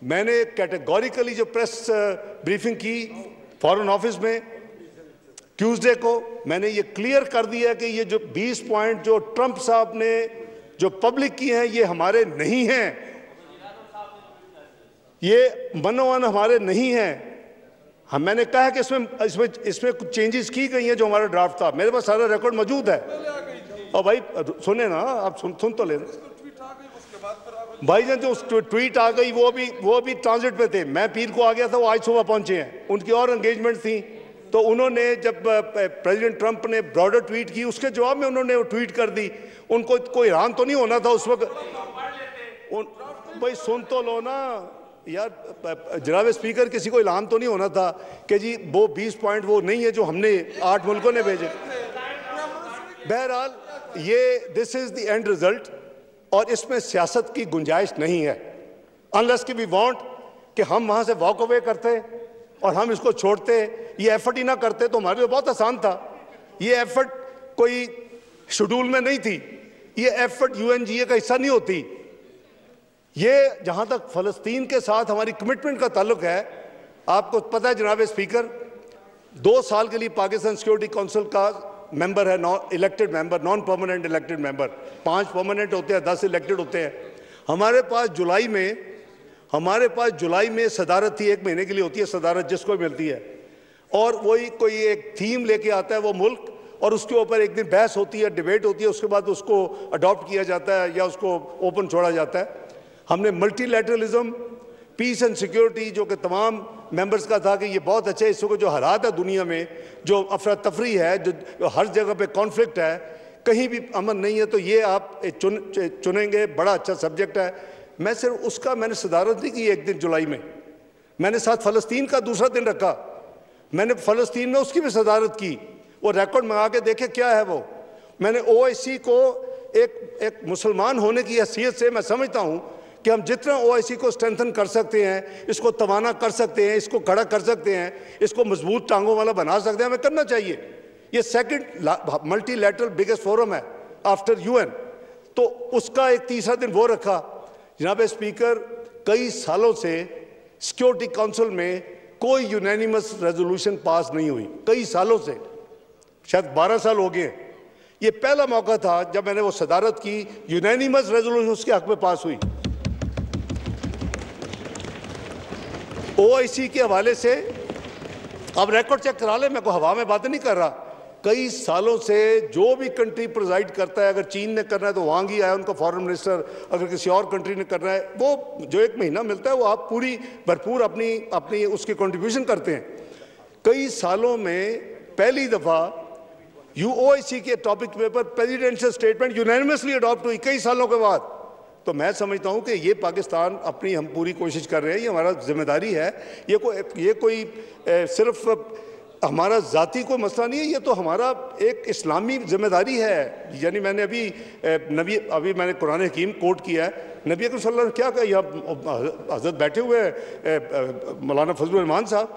मैंने कैटेगोरिकली जो press briefing की फॉरेन ऑफिस में ट्यूसडे को, मैंने ये क्लियर कर दिया कि ये जो 20 पॉइंट जो ट्रंप साहब ने जो पब्लिक की हैं ये हमारे नहीं हैं, ये मनोवन हमारे नहीं हैं। हम मैंने कहा कि इसमें कुछ चेंजेस की गई हैं जो हमारा ड्राफ्ट था, मेरे पास सारा रिकॉर्ड मौजूद है। और भाई सुने ना, आप सुन तो लेना भाई जान, जो ट्वीट आ गई वो भी ट्रांजिट पे थे, मैं पीर को आ गया था, वो आज सुबह पहुंचे हैं, उनकी और एंगेजमेंट थी। तो उन्होंने जब प्रेसिडेंट ट्रंप ने ब्रॉडर ट्वीट की उसके जवाब में उन्होंने वो ट्वीट कर दी। उनको कोई हैरान तो नहीं होना था उस वक्त। भाई सुन तो लो ना यार, जनाब स्पीकर, किसी को ऐलान तो नहीं होना था कि जी वो 20 पॉइंट वो नहीं है जो हमने 8 मुल्कों ने भेजे। बहरहाल ये this is the end result, और इसमें सियासत की गुंजाइश नहीं है अनलेस कि वी वांट कि हम वहां से वॉक अवे करते और हम इसको छोड़ते, ये एफर्ट ही ना करते तो हमारे लिए बहुत आसान था। ये एफर्ट कोई शेड्यूल में नहीं थी, ये एफर्ट यूएनजीए का हिस्सा नहीं होती। ये जहां तक फलस्तीन के साथ हमारी कमिटमेंट का ताल्लुक है, आपको पता है जनाब स्पीकर, 2 साल के लिए पाकिस्तान सिक्योरिटी काउंसिल का मेंबर है, elected member, non permanent elected member. 5 permanent होते हैं, 10 इलेक्टेड होते हैं। हमारे पास जुलाई में सदारत थी, 1 महीने के लिए होती है सदारत जिसको मिलती है, और वही कोई एक थीम लेके आता है वो मुल्क, और उसके ऊपर एक दिन बहस होती है, डिबेट होती है, उसके बाद उसको अडॉप्ट किया जाता है या उसको ओपन छोड़ा जाता है। हमने मल्टीलैटरलिज्म, पीस एंड सिक्योरिटी, जो कि तमाम मेंबर्स का था कि ये बहुत अच्छा है, इस वक्त जो हालात है दुनिया में, जो अफरा तफरी है, जो हर जगह पे कॉन्फ्लिक्ट है, कहीं भी अमन नहीं है, तो ये आप चुनेंगे, बड़ा अच्छा सब्जेक्ट है। मैं सिर्फ उसका मैंने सदारत नहीं की 1 दिन जुलाई में, मैंने साथ फ़लस्तीन का दूसरा दिन रखा, मैंने फ़लस्तीन में उसकी भी सदारत की। वो रिकॉर्ड मंगा के देखे क्या है वो। मैंने ओआईसी को एक मुसलमान होने की हैसियत से मैं समझता हूँ कि हम जितना ओआईसी को स्ट्रेंथन कर सकते हैं, इसको तवाना कर सकते हैं, इसको खड़ा कर सकते हैं, इसको मजबूत टांगों वाला बना सकते हैं, हमें करना चाहिए। ये सेकंड मल्टीलैटरल बिगेस्ट फोरम है आफ्टर यूएन, तो उसका एक तीसरा दिन वो रखा। जनाब स्पीकर, कई सालों से सिक्योरिटी काउंसिल में कोई यूनानिमस रेजोल्यूशन पास नहीं हुई, कई सालों से, शायद 12 साल हो गए। ये पहला मौका था जब मैंने वो सदारत की, यूनानिमस रेजोल्यूशन उसके हक में पास हुई। ओआईसी के हवाले से अब रिकॉर्ड चेक करा ले, मैं को हवा में बात नहीं कर रहा। कई सालों से जो भी कंट्री प्रिजाइड करता है, अगर चीन ने करना है तो वांग ही आया उनका फॉरेन मिनिस्टर, अगर किसी और कंट्री ने करना है, वो जो 1 महीना मिलता है वो आप पूरी भरपूर अपनी उसकी कंट्रीब्यूशन करते हैं। कई सालों में पहली दफ़ा यूओआईसी के topic paper presidential statement unanimously adopt हुई कई सालों के बाद। तो मैं समझता हूं कि ये पाकिस्तान अपनी हम पूरी कोशिश कर रहे हैं, ये हमारा जिम्मेदारी है। ये कोई सिर्फ हमारा ज़ाती कोई मसला नहीं है, ये तो हमारा एक इस्लामी जिम्मेदारी है। यानी मैंने अभी मैंने कुरान हकीम कोट किया है, नबी अकरम सल्लल्लाहु अलैहि वसल्लम क्या कहा, यहाँ हज़रत बैठे हुए हैं मौलाना फजलुर रहमान साहब,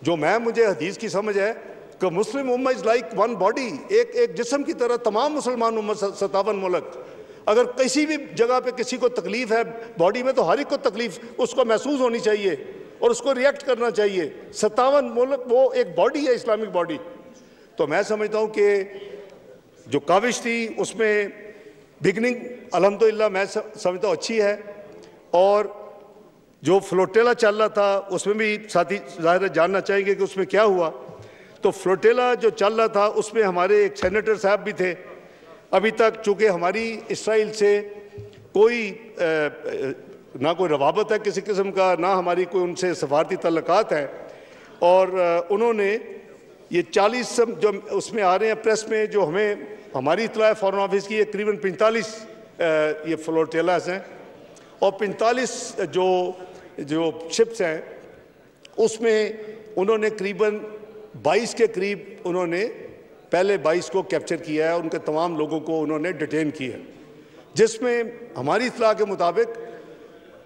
जो मुझे हदीस की समझ है कि मुस्लिम उम्मा इज़ लाइक वन बॉडी, एक जिस्म की तरह तमाम मुसलमान उम्मत 57 मुल्क, अगर किसी भी जगह पे किसी को तकलीफ है बॉडी में तो हर एक को तकलीफ उसको महसूस होनी चाहिए और उसको रिएक्ट करना चाहिए। 57 मुल्क, वो एक बॉडी है, इस्लामिक बॉडी। तो मैं समझता हूँ कि जो काविश थी उसमें बिगनिंग अल्हम्दुलिल्लाह मैं समझता हूँ अच्छी है, और जो फ्लोटेला चल रहा था उसमें भी साथी ज़ाहिर जानना चाहेंगे कि उसमें क्या हुआ। तो फ्लोटेला जो चल रहा था उसमें हमारे एक सेनेटर साहब भी थे। अभी तक चूँकि हमारी इसराइल से कोई ना कोई रवाबत है किसी किस्म का, ना हमारी कोई उनसे सफारती तल्लुकात हैं, और उन्होंने ये 40 जो उसमें आ रहे हैं प्रेस में, जो हमारी इत्तला है फॉरेन ऑफिस की, ये करीबन 45 ये फ्लोटेलास हैं, और 45 जो शिप्स हैं उसमें उन्होंने करीबन 22 के करीब उन्होंने पहले 22 को कैप्चर किया है, उनके तमाम लोगों को उन्होंने डिटेन किया, जिसमें हमारी इत्तला के मुताबिक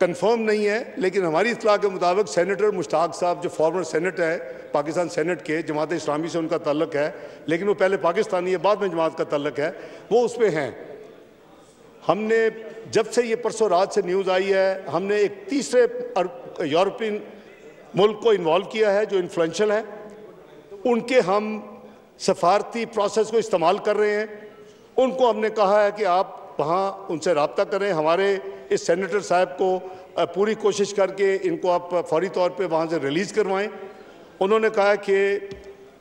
कंफर्म नहीं है, लेकिन हमारी इत्तला के मुताबिक सेनेटर मुश्ताक साहब जो फॉर्मर सेनेटर है पाकिस्तान सेनेट के, जमात इस्लामी से उनका ताल्लुक है, लेकिन वो पहले पाकिस्तानी है, बाद में जमात का ताल्लुक है, वो उसमें हैं। हमने जब से ये परसों रात से न्यूज़ आई है, हमने एक तीसरे यूरोपियन मुल्क को इन्वॉल्व किया है जो इन्फ्लुएंशियल है। उनके हम सफारती प्रोसेस को इस्तेमाल कर रहे हैं। उनको हमने कहा है कि आप वहाँ उनसे रब्ता करें, हमारे इस सेनेटर साहब को पूरी कोशिश करके इनको आप फौरी तौर पे वहाँ से रिलीज़ करवाएं। उन्होंने कहा कि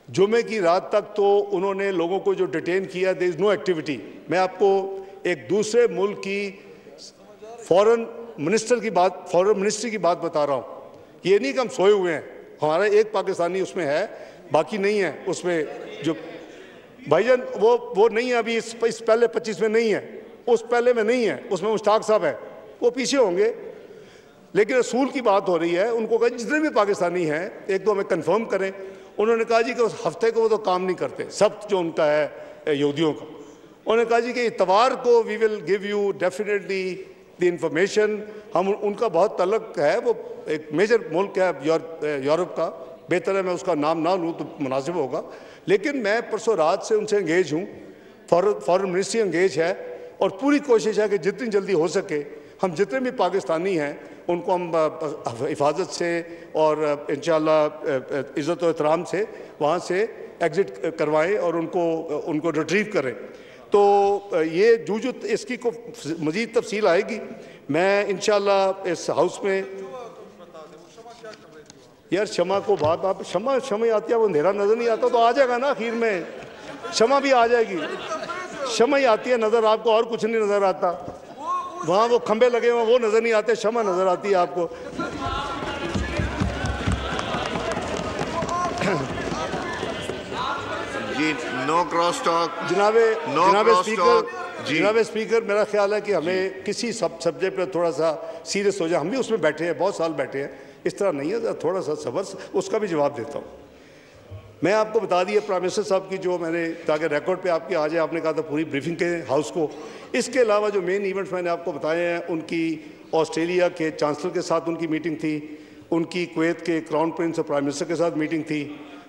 जुमे की रात तक तो उन्होंने लोगों को जो डिटेन किया, देयर इज़ नो एक्टिविटी। मैं आपको एक दूसरे मुल्क की फॉरेन मिनिस्ट्री की बात बता रहा हूँ। ये नहीं कि हम सोए हुए हैं, हमारा एक पाकिस्तानी उसमें है, बाकी नहीं है उसमें। जो भाईजान वो नहीं है अभी, इस पहले 25 में नहीं है, उस पहले में नहीं है, उसमें मुश्ताक साहब है, वो पीछे होंगे। लेकिन रसूल की बात हो रही है, उनको कहा जितने भी पाकिस्तानी हैं एक दो हमें कंफर्म करें। उन्होंने कहा जी कि उस हफ्ते को वो तो काम नहीं करते, सब्त जो उनका है यहूदियों का। उन्होंने कहा जी कि इतवार को we will give you definitely the information. हम उनका बहुत तल्लक है, वो एक मेजर मुल्क है यूरोप का, बेहतर है मैं उसका नाम ना लूँ तो मुनासिब होगा। लेकिन मैं परसों रात से उनसे एंगेज हूँ, फॉरेन मिनिस्ट्री एंगेज है, और पूरी कोशिश है कि जितनी जल्दी हो सके हम जितने भी पाकिस्तानी हैं उनको हम हिफाजत से और इंशाअल्लाह इज़्ज़त और एहतराम से वहाँ से एग्ज़िट करवाएं और उनको रिट्रीव करें। तो ये जूजू इसकी को मज़ीद तफसील आएगी। मैं इंशाअल्लाह इस हाउस में यार शमा को बात आप शमा आती है, वो अंधेरा नज़र नहीं आता तो आ जाएगा ना, आखिर में शमा भी आ जाएगी। शमा ही आती है नज़र आपको, और कुछ नहीं नज़र आता। वहाँ वो खंबे लगे हुए वो नज़र नहीं आते, शमा नज़र आती है आपको। जी नो क्रॉस टॉक। जनाब स्पीकर, मेरा ख्याल है कि हमें किसी सब्जेक्ट पर थोड़ा सा सीरियस हो जाए। हम भी उसमें बैठे हैं, बहुत साल बैठे हैं, इस तरह नहीं है, थोड़ा सा सब्र, उसका भी जवाब देता हूँ। मैं आपको बता दिया प्राइम मिनिस्टर साहब की जो मैंने, ताकि रिकॉर्ड पे आपके आ जाए, आपने कहा था पूरी ब्रीफिंग के हाउस को। इसके अलावा जो मेन इवेंट्स मैंने आपको बताए हैं, उनकी ऑस्ट्रेलिया के चांसलर के साथ उनकी मीटिंग थी, उनकी कुवैत के क्राउन प्रिंस और प्राइम मिनिस्टर के साथ मीटिंग थी,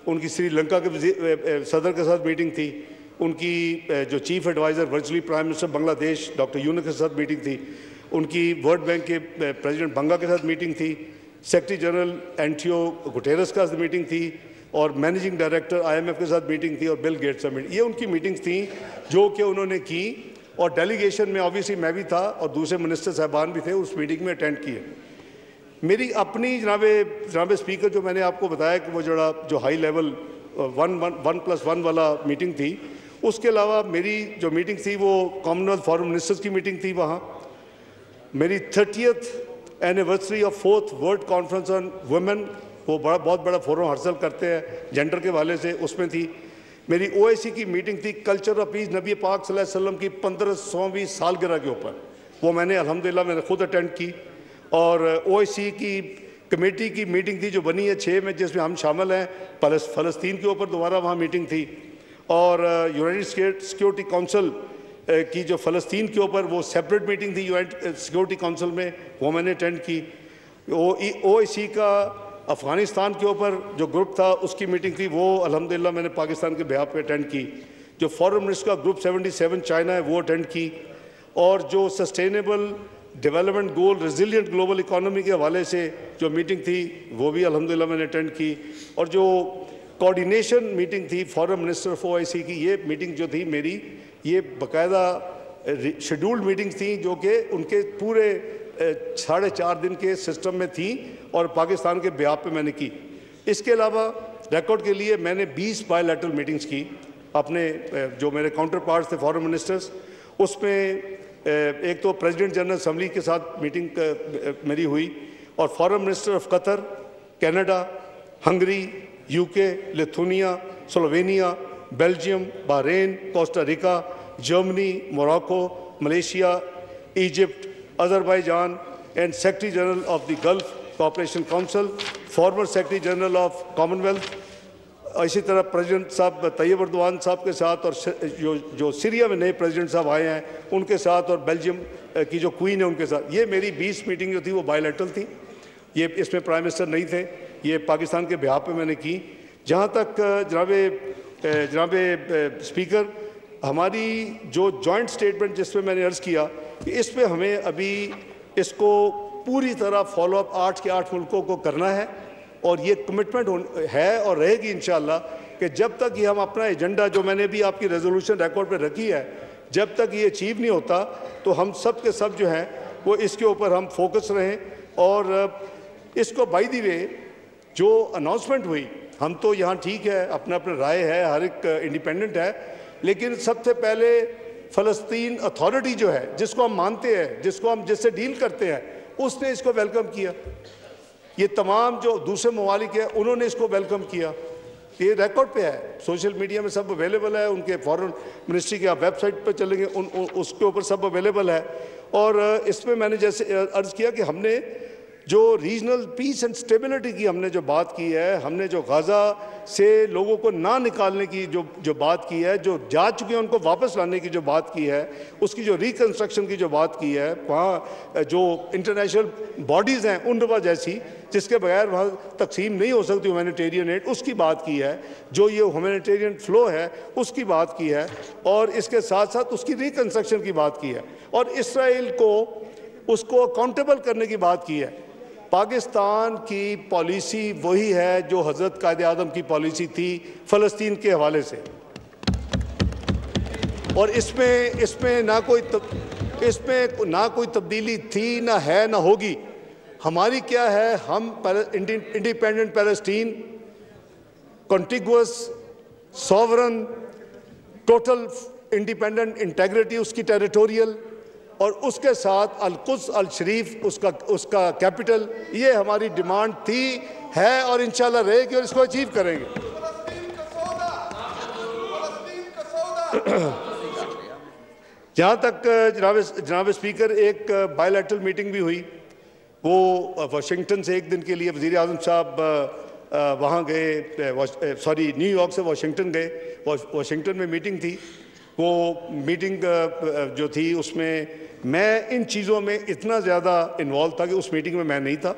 उनकी श्रीलंका के सदर के साथ मीटिंग थी, उनकी जो chief adviser virtually prime minister Bangladesh doctor Yunus के साथ मीटिंग थी, उनकी वर्ल्ड बैंक के प्रेसिडेंट बंगा के साथ मीटिंग थी, सेक्रेटरी जनरल एंटियो गुटेरस का मीटिंग थी, और मैनेजिंग डायरेक्टर IMF के साथ मीटिंग थी, और बिल गेट्स मीटिंग। ये उनकी मीटिंग्स थी जो कि उन्होंने की, और डेलीगेशन में ऑब्वियसली मैं भी था और दूसरे मिनिस्टर साहबान भी थे, उस मीटिंग में अटेंड किए। मेरी अपनी जनाब स्पीकर जो मैंने आपको बताया कि वो जो हाई लेवल 1+1 वाला मीटिंग थी, उसके अलावा मेरी जो मीटिंग थी वो कॉमनवेल्थ फॉरेन मिनिस्टर्स की मीटिंग थी। वहाँ मेरी 30th anniversary of 4th world conference on women, वो बहुत बड़ा फोरम हासिल करते हैं जेंडर के वाले से, उसमें थी। मेरी OIC की मीटिंग थी कल्चर ऑफ पीस, नबी पाक सल्लल्लाहु अलैहि वसल्लम की 1500वीं सालगिरह के ऊपर, वो मैंने अल्हम्दुलिल्लाह मैंने खुद अटेंड की। और OIC की कमेटी की मीटिंग थी जो बनी है 6 में, जिसमें हम शामिल हैं। फ़लस्तीन के ऊपर दोबारा वहाँ मीटिंग थी, और यूनाइटेड सिक्योरिटी काउंसिल की जो फ़लस्तीन के ऊपर वो सेपरेट मीटिंग थी यूनाइटेड सिक्योरिटी काउंसिल में, वो मैंने अटेंड की। OIC का अफ़गानिस्तान के ऊपर जो ग्रुप था उसकी मीटिंग थी, वो अल्हम्दुलिल्लाह मैंने पाकिस्तान के बिहाफ पे अटेंड की। जो फॉरेन मिनिस्टर का ग्रुप 77 चाइना है वो अटेंड की। और जो sustainable development goal resilient global economy के हवाले से जो मीटिंग थी वो भी अल्हम्दुलिल्लाह मैंने अटेंड की। और जो कोऑर्डिनेशन मीटिंग थी फॉरेन मिनिस्टर ऑफ OIC की, ये मीटिंग जो थी मेरी, ये बाकायदा शेड्यूल्ड मीटिंग्स थी जो कि उनके पूरे 4.5 दिन के सिस्टम में थी, और पाकिस्तान के बिहाफ पे मैंने की। इसके अलावा रिकॉर्ड के लिए मैंने 20 बायलैटरल मीटिंग्स की अपने जो मेरे काउंटर पार्ट्स थे फॉरेन मिनिस्टर्स, उसमें एक तो प्रेसिडेंट जनरल असम्बली के साथ मीटिंग मेरी हुई, और foreign minister of Qatar, Canada, Hungary, UK, Lithuania, Slovenia, Belgium, Bahrain, Costa Rica, Germany, Morocco, Malaysia, Egypt, Azerbaijan, and secretary general of the gulf cooperation council, former secretary general of Commonwealth. इसी तरह president साहब Tayyab Erdogan साहब के साथ, और जो Syria में नए प्रेसिडेंट साहब आए हैं उनके साथ, और बेल्जियम की जो क्वीन है उनके साथ। ये मेरी 20 मीटिंग जो थी वो बायलैटरल थी, ये इसमें प्राइम मिनिस्टर नहीं थे, ये पाकिस्तान के बिहाफ पे मैंने की। जहाँ तक जनाब स्पीकर, हमारी जो जॉइंट स्टेटमेंट जिसमें मैंने अर्ज़ किया कि इस पे हमें अभी इसको पूरी तरह फॉलोअप 8 के 8 मुल्कों को करना है और ये कमिटमेंट है और रहेगी इंशाअल्लाह कि जब तक ये हम अपना एजेंडा जो मैंने भी आपकी रेजोल्यूशन रिकॉर्ड पे रखी है, जब तक ये अचीव नहीं होता तो हम सब के सब जो हैं वो इसके ऊपर हम फोकस रहें। और इसको बाय द वे जो अनाउंसमेंट हुई, हम तो यहाँ ठीक है, अपना अपना राय है, हर एक इंडिपेंडेंट है, लेकिन सबसे पहले फ़लस्तीन अथॉरिटी जो है, जिसको हम मानते हैं, जिसको हम जिससे डील करते हैं, उसने इसको वेलकम किया। ये तमाम जो दूसरे ममालिक हैं उन्होंने इसको वेलकम किया। ये रिकॉर्ड पे है, सोशल मीडिया में सब अवेलेबल है, उनके फॉरेन मिनिस्ट्री के आप वेबसाइट पर चलेंगे उसके ऊपर सब अवेलेबल है। और इसमें मैंने जैसे अर्ज़ किया कि हमने जो रीजनल पीस एंड स्टेबिलिटी की हमने जो बात की है, हमने जो गाज़ा से लोगों को ना निकालने की जो बात की है, जो जा चुके हैं उनको वापस लाने की जो बात की है, उसकी जो रिकन्स्ट्रक्शन की जो बात की है, वहाँ जो इंटरनेशनल बॉडीज़ हैं UNRWA जैसी, जिसके बगैर वहाँ तकसीम नहीं हो सकती ह्यूमैनिटेरियन एड, उसकी बात की है, जो ये ह्यूमैनिटेरियन फ़्लो है उसकी बात की है, और इसके साथ साथ उसकी रिकन्स्ट्रक्शन की बात की है, और इसराइल को उसको अकाउंटेबल करने की बात की है। पाकिस्तान की पॉलिसी वही है जो हज़रत कायदे आज़म की पॉलिसी थी फ़लस्तीन के हवाले से, और इसमें ना कोई तब्दीली थी, ना है, ना होगी। हमारी क्या है, हम independent Palestine, contiguous, sovereign, total independent integrity उसकी टेरिटोरियल, और उसके साथ अल-कुद्स अल-शरीफ उसका कैपिटल, ये हमारी डिमांड थी, है और इंशाल्लाह रहेगी, और इसको अचीव करेंगे। जहाँ तक जनाब स्पीकर, एक बायलैटरल मीटिंग भी हुई, वो वाशिंगटन से एक दिन के लिए वज़ीर आज़म साहब वहाँ गए, न्यूयॉर्क से वाशिंगटन गए, वाशिंगटन में मीटिंग थी। वो मीटिंग जो थी उसमें मैं इन चीज़ों में इतना ज़्यादा इन्वॉल्व था कि उस मीटिंग में मैं नहीं था।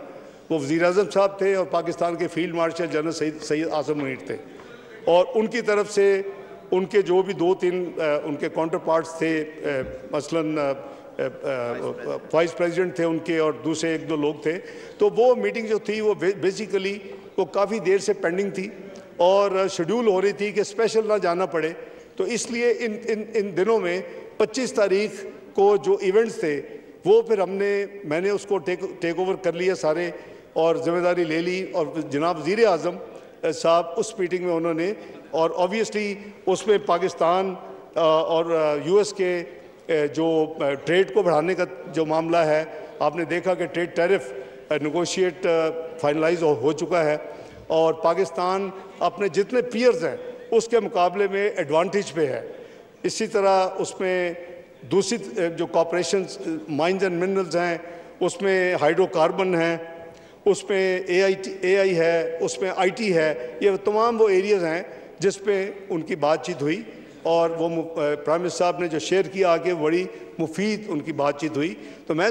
वो वज़ीर आज़म साहब थे और पाकिस्तान के field marshal general Syed Asim Munir थे, और उनकी तरफ से उनके जो भी 2-3 उनके काउंटर पार्ट्स थे, मसलन वाइस प्रेसिडेंट थे उनके और दूसरे 1-2 लोग थे, तो वो मीटिंग जो थी वो बेसिकली वो काफ़ी देर से पेंडिंग थी और शेड्यूल हो रही थी कि स्पेशल ना जाना पड़े। तो इसलिए इन दिनों में 25 तारीख को जो इवेंट्स थे वो फिर मैंने उसको टेक ओवर कर लिया सारे, और ज़िम्मेदारी ले ली, और जनाब वज़ीर आज़म साहब उस मीटिंग में उन्होंने, और ऑब्वियसली उसमें पाकिस्तान और US के जो ट्रेड को बढ़ाने का जो मामला है, आपने देखा कि ट्रेड टैरिफ नेगोशिएट फाइनलाइज हो चुका है, और पाकिस्तान अपने जितने पीयर्स हैं उसके मुकाबले में एडवांटेज पे है। इसी तरह उसमें दूसरी जो कॉपरेशंस माइंस एंड मिनरल्स हैं, उसमें हाइड्रोकार्बन है, उसमें AI है, उसमें IT है, ये तमाम वो एरियाज़ हैं जिस पे उनकी बातचीत हुई, और वो प्राइम मिनिस्टर साहब ने जो शेयर किया आगे बड़ी मुफीद उनकी बातचीत हुई। तो मैं